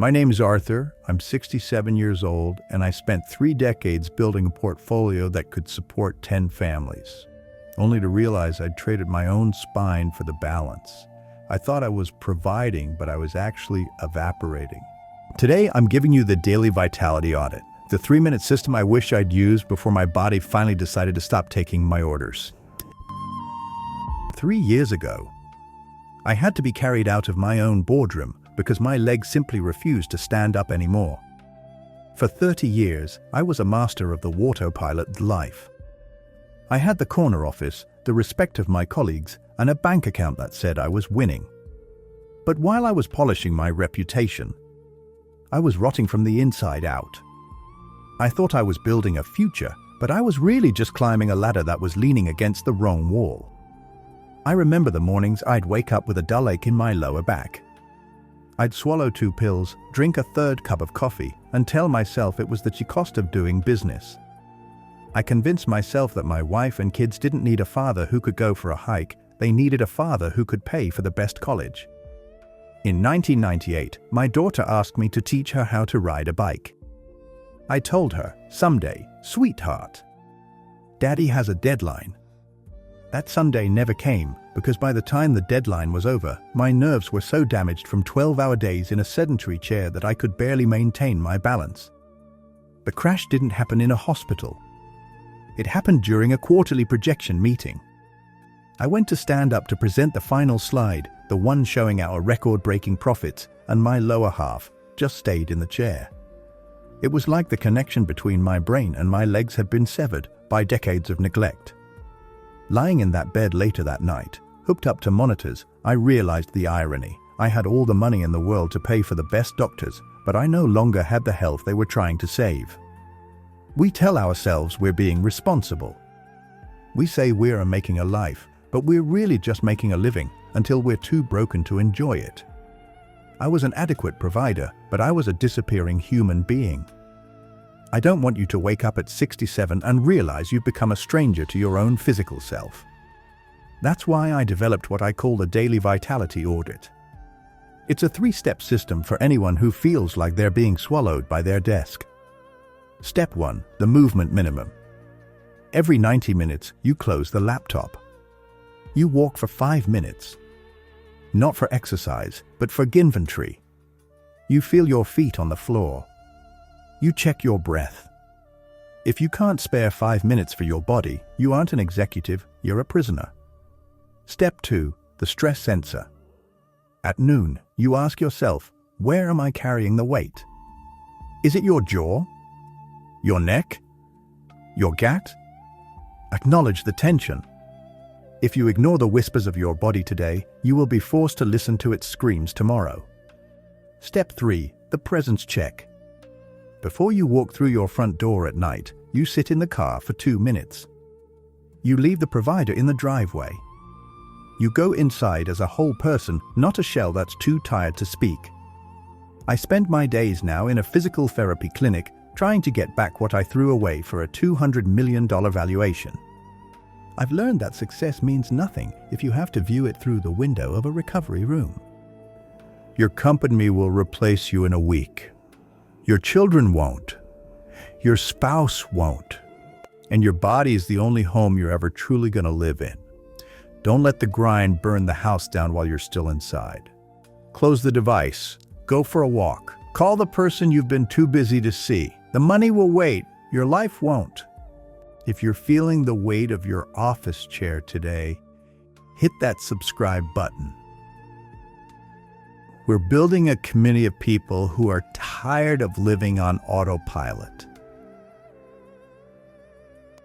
My name is Arthur, I'm 67 years old, and I spent 3 decades building a portfolio that could support 10 families, only to realize I'd traded my own spine for the balance. I thought I was providing, but I was actually evaporating. Today, I'm giving you the daily vitality audit, the 3-minute system I wish I'd used before my body finally decided to stop taking my orders. 3 years ago, I had to be carried out of my own boardroom because my legs simply refused to stand up anymore. For 30 years, I was a master of the autopilot life. I had the corner office, the respect of my colleagues, and a bank account that said I was winning. But while I was polishing my reputation, I was rotting from the inside out. I thought I was building a future, but I was really just climbing a ladder that was leaning against the wrong wall. I remember the mornings I'd wake up with a dull ache in my lower back. I'd swallow 2 pills, drink a 3rd cup of coffee, and tell myself it was the cost of doing business. I convinced myself that my wife and kids didn't need a father who could go for a hike, they needed a father who could pay for the best college. In 1998, my daughter asked me to teach her how to ride a bike. I told her, "Someday, sweetheart. Daddy has a deadline." That Sunday never came because by the time the deadline was over, my nerves were so damaged from 12-hour days in a sedentary chair that I could barely maintain my balance. The crash didn't happen in a hospital. It happened during a quarterly projection meeting. I went to stand up to present the final slide, the one showing our record-breaking profits, and my lower half just stayed in the chair. It was like the connection between my brain and my legs had been severed by decades of neglect. Lying in that bed later that night, hooked up to monitors, I realized the irony. I had all the money in the world to pay for the best doctors, but I no longer had the health they were trying to save. We tell ourselves we're being responsible. We say we're making a life, but we're really just making a living until we're too broken to enjoy it. I was an adequate provider, but I was a disappearing human being. I don't want you to wake up at 67 and realize you've become a stranger to your own physical self. That's why I developed what I call the daily vitality audit. It's a 3-step system for anyone who feels like they're being swallowed by their desk. Step 1, the movement minimum. Every 90 minutes, you close the laptop. You walk for 5 minutes. Not for exercise, but for inventory. You feel your feet on the floor. You check your breath. If you can't spare 5 minutes for your body, you aren't an executive, you're a prisoner. Step 2, the stress sensor. At noon, you ask yourself, where am I carrying the weight? Is it your jaw? Your neck? Your gut? Acknowledge the tension. If you ignore the whispers of your body today, you will be forced to listen to its screams tomorrow. Step 3, the presence check. Before you walk through your front door at night, you sit in the car for 2 minutes. You leave the provider in the driveway. You go inside as a whole person, not a shell that's too tired to speak. I spend my days now in a physical therapy clinic trying to get back what I threw away for a $200 million valuation. I've learned that success means nothing if you have to view it through the window of a recovery room. Your company will replace you in a week. Your children won't. Your spouse won't. And your body is the only home you're ever truly going to live in. Don't let the grind burn the house down while you're still inside. Close the device. Go for a walk. Call the person you've been too busy to see. The money will wait. Your life won't. If you're feeling the weight of your office chair today, hit that subscribe button. We're building a community of people who are tired of living on autopilot.